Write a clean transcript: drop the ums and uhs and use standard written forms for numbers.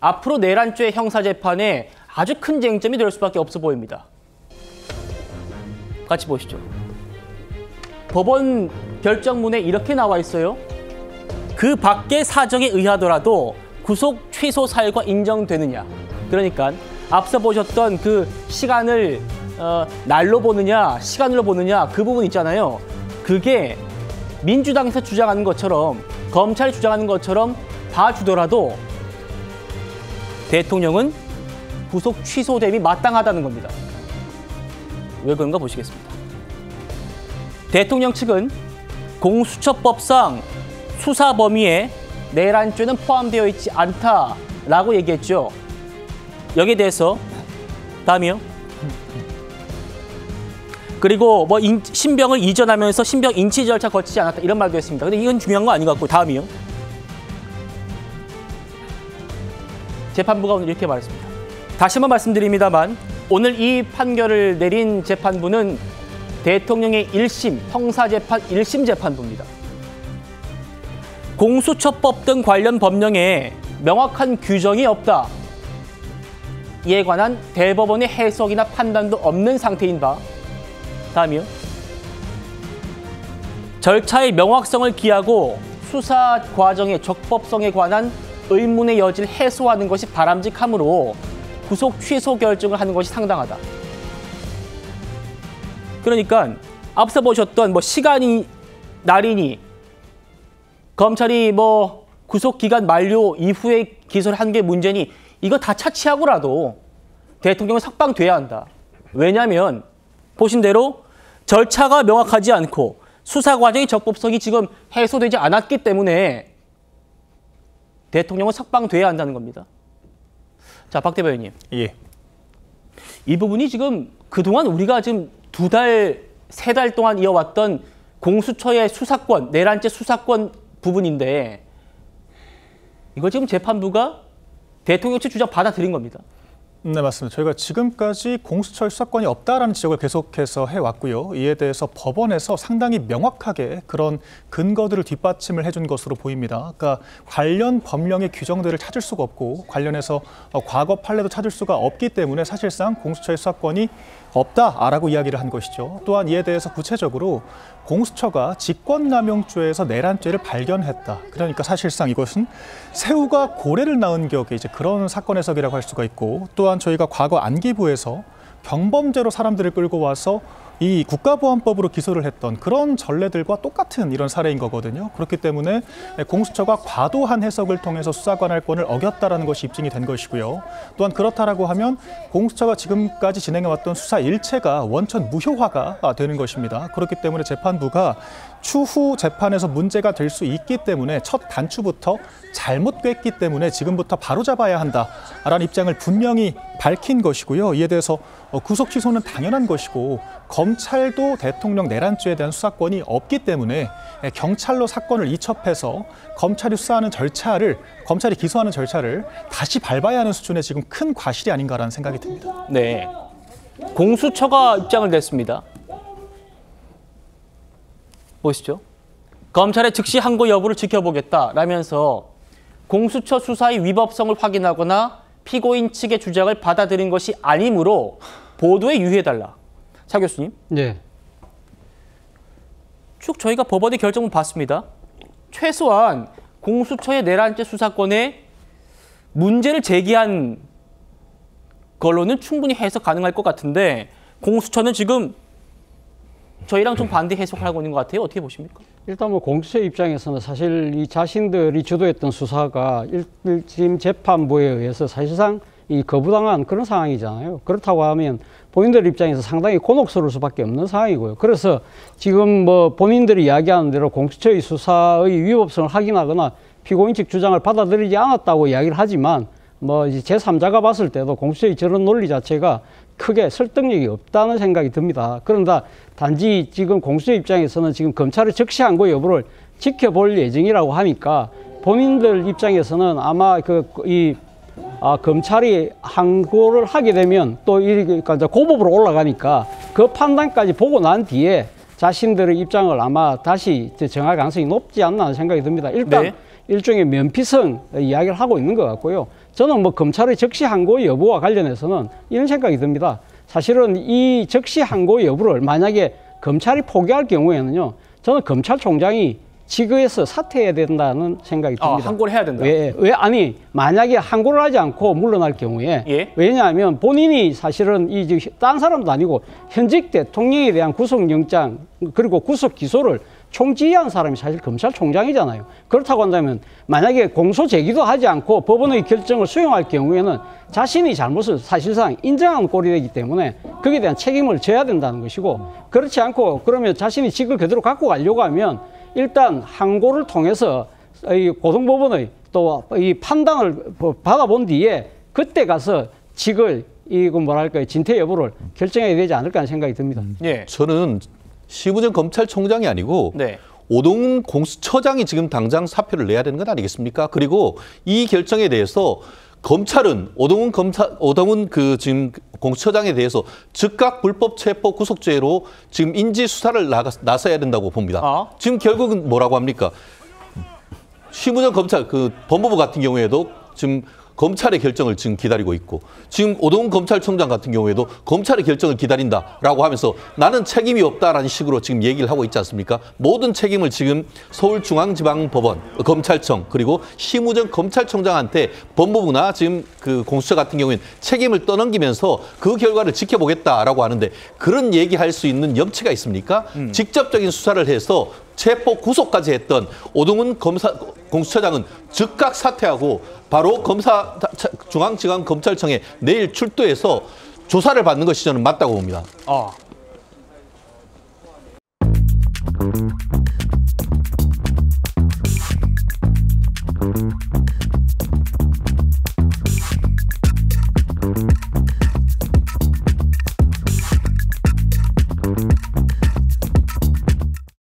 앞으로 내란죄 형사재판에 아주 큰 쟁점이 될 수밖에 없어 보입니다. 같이 보시죠. 법원 결정문에 이렇게 나와 있어요. 그 밖의 사정에 의하더라도 구속 취소 사유가 인정되느냐. 그러니까 앞서 보셨던 그 시간을 날로 보느냐 시간으로 보느냐 그 부분 있잖아요. 그게 민주당에서 주장하는 것처럼 검찰이 주장하는 것처럼 봐주더라도 대통령은 구속 취소됨이 마땅하다는 겁니다. 왜 그런가 보시겠습니다. 대통령 측은 공수처법상 수사 범위에 내란죄는 포함되어 있지 않다라고 얘기했죠. 여기에 대해서 다음이요. 그리고 뭐 신병을 이전하면서 신병 인치 절차 거치지 않았다 이런 말도 했습니다. 근데 이건 중요한 거 아닌 것 같고 다음이요. 재판부가 오늘 이렇게 말했습니다. 다시 한번 말씀드립니다만 오늘 이 판결을 내린 재판부는 대통령의 1심 형사재판 1심 재판부입니다. 공수처법 등 관련 법령에 명확한 규정이 없다. 이에 관한 대법원의 해석이나 판단도 없는 상태인 바 다음이요. 절차의 명확성을 기하고 수사 과정의 적법성에 관한 의문의 여지를 해소하는 것이 바람직하므로 구속 취소 결정을 하는 것이 상당하다. 그러니까 앞서 보셨던 뭐 시간이 날이니 검찰이 뭐 구속 기간 만료 이후에 기소를 한 게 문제니 이거 다 차치하고라도 대통령은 석방돼야 한다. 왜냐하면 보신 대로 절차가 명확하지 않고 수사 과정의 적법성이 지금 해소되지 않았기 때문에 대통령은 석방돼야 한다는 겁니다. 자, 박 대변인님. 예. 이 부분이 지금 그동안 우리가 지금 2달, 3달 동안 이어왔던 공수처의 수사권, 내란죄 수사권 부분인데 이걸 지금 재판부가 대통령 측 주장 받아들인 겁니다. 네, 맞습니다. 저희가 지금까지 공수처의 수사권이 없다라는 지적을 계속해서 해왔고요. 이에 대해서 법원에서 상당히 명확하게 그런 근거들을 뒷받침을 해준 것으로 보입니다. 그러니까 관련 법령의 규정들을 찾을 수가 없고 관련해서 과거 판례도 찾을 수가 없기 때문에 사실상 공수처의 수사권이 없다라고 이야기를 한 것이죠. 또한 이에 대해서 구체적으로 공수처가 직권남용죄에서 내란죄를 발견했다. 그러니까 사실상 이것은 새우가 고래를 낳은 격의 이제 그런 사건 해석이라고 할 수가 있고, 또한 저희가 과거 안기부에서 경범죄로 사람들을 끌고 와서 이 국가보안법으로 기소를 했던 그런 전례들과 똑같은 이런 사례인 거거든요. 그렇기 때문에 공수처가 과도한 해석을 통해서 수사관할권을 어겼다라는 것이 입증이 된 것이고요. 또한 그렇다라고 하면 공수처가 지금까지 진행해왔던 수사 일체가 원천 무효화가 되는 것입니다. 그렇기 때문에 재판부가 추후 재판에서 문제가 될 수 있기 때문에 첫 단추부터 잘못됐기 때문에 지금부터 바로잡아야 한다라는 입장을 분명히 밝힌 것이고요. 이에 대해서 구속 취소는 당연한 것이고 검찰도 대통령 내란죄에 대한 수사권이 없기 때문에 경찰로 사건을 이첩해서 검찰이 수사하는 절차를, 검찰이 기소하는 절차를 다시 밟아야 하는 수준의 지금 큰 과실이 아닌가라는 생각이 듭니다. 네, 공수처가 입장을 냈습니다. 보시죠. 검찰의 즉시 항고 여부를 지켜보겠다라면서 공수처 수사의 위법성을 확인하거나 피고인 측의 주장을 받아들인 것이 아니므로 보도에 유의해달라. 차 교수님. 네. 쭉 저희가 법원의 결정을 봤습니다. 최소한 공수처의 내란죄 수사권에 문제를 제기한 걸로는 충분히 해석 가능할 것 같은데 공수처는 지금 저희랑 좀 반대 해석하고 있는 것 같아요. 어떻게 보십니까? 일단 뭐 공수처 입장에서는 사실 이 자신들이 주도했던 수사가 지금 재판부에 의해서 사실상 이 거부당한 그런 상황이잖아요. 그렇다고 하면 본인들 입장에서 상당히 곤혹스러울 수밖에 없는 상황이고요. 그래서 지금 뭐 본인들이 이야기하는 대로 공수처의 수사의 위법성을 확인하거나 피고인 측 주장을 받아들이지 않았다고 이야기를 하지만 뭐 이제 제3자가 봤을 때도 공수처의 저런 논리 자체가 크게 설득력이 없다는 생각이 듭니다. 그런데 단지 지금 공수처 입장에서는 지금 검찰의 즉시 항고 여부를 지켜볼 예정이라고 하니까 본인들 입장에서는 아마 검찰이 항고를 하게 되면 또 그러니까 이제 고법으로 올라가니까 그 판단까지 보고 난 뒤에 자신들의 입장을 아마 다시 정할 가능성이 높지 않나 하는 생각이 듭니다. 일단 네. 일종의 면피성 이야기를 하고 있는 것 같고요. 저는 뭐 검찰의 적시 항고 여부와 관련해서는 이런 생각이 듭니다. 사실은 이 적시 항고 여부를 만약에 검찰이 포기할 경우에는요, 저는 검찰총장이 직위에서 사퇴해야 된다는 생각이 듭니다. 항고를 해야 된다. 아니, 만약에 항고를 하지 않고 물러날 경우에, 예? 왜냐하면 본인이 사실은 딴 사람도 아니고 현직 대통령에 대한 구속영장 그리고 구속 기소를 총지휘한 사람이 사실 검찰총장이잖아요. 그렇다고 한다면 만약에 공소 제기도 하지 않고 법원의 결정을 수용할 경우에는 자신이 잘못을 사실상 인정하는 꼴이 되기 때문에 거기에 대한 책임을 져야 된다는 것이고, 그렇지 않고 그러면 자신이 직을 그대로 갖고 가려고 하면 일단 항고를 통해서 이 고등법원의 또 이 판단을 받아본 뒤에 그때 가서 직을 이거 뭐랄까요, 진퇴 여부를 결정해야 되지 않을까 하는 생각이 듭니다. 예. 저는 심우정 검찰총장이 아니고 네. 오동훈 공수처장이 지금 당장 사표를 내야 되는 것 아니겠습니까? 그리고 이 결정에 대해서 검찰은 오동훈 그 지금 공수처장에 대해서 즉각 불법 체포 구속죄로 지금 인지 수사를 나서야 된다고 봅니다. 지금 결국은 뭐라고 합니까? 심우정 검찰 그 법무부 같은 경우에도 지금 검찰의 결정을 지금 기다리고 있고, 지금 오동훈 검찰총장 같은 경우에도 검찰의 결정을 기다린다라고 하면서 나는 책임이 없다라는 식으로 지금 얘기를 하고 있지 않습니까? 모든 책임을 지금 서울중앙지방법원, 검찰청 그리고 심우정 검찰총장한테 법무부나 지금 그 공수처 같은 경우에는 책임을 떠넘기면서 그 결과를 지켜보겠다라고 하는데, 그런 얘기할 수 있는 염치가 있습니까? 직접적인 수사를 해서 체포 구속까지 했던 오동훈 공수처장은 즉각 사퇴하고 바로 중앙지방검찰청에 내일 출두해서 조사를 받는 것이 저는 맞다고 봅니다.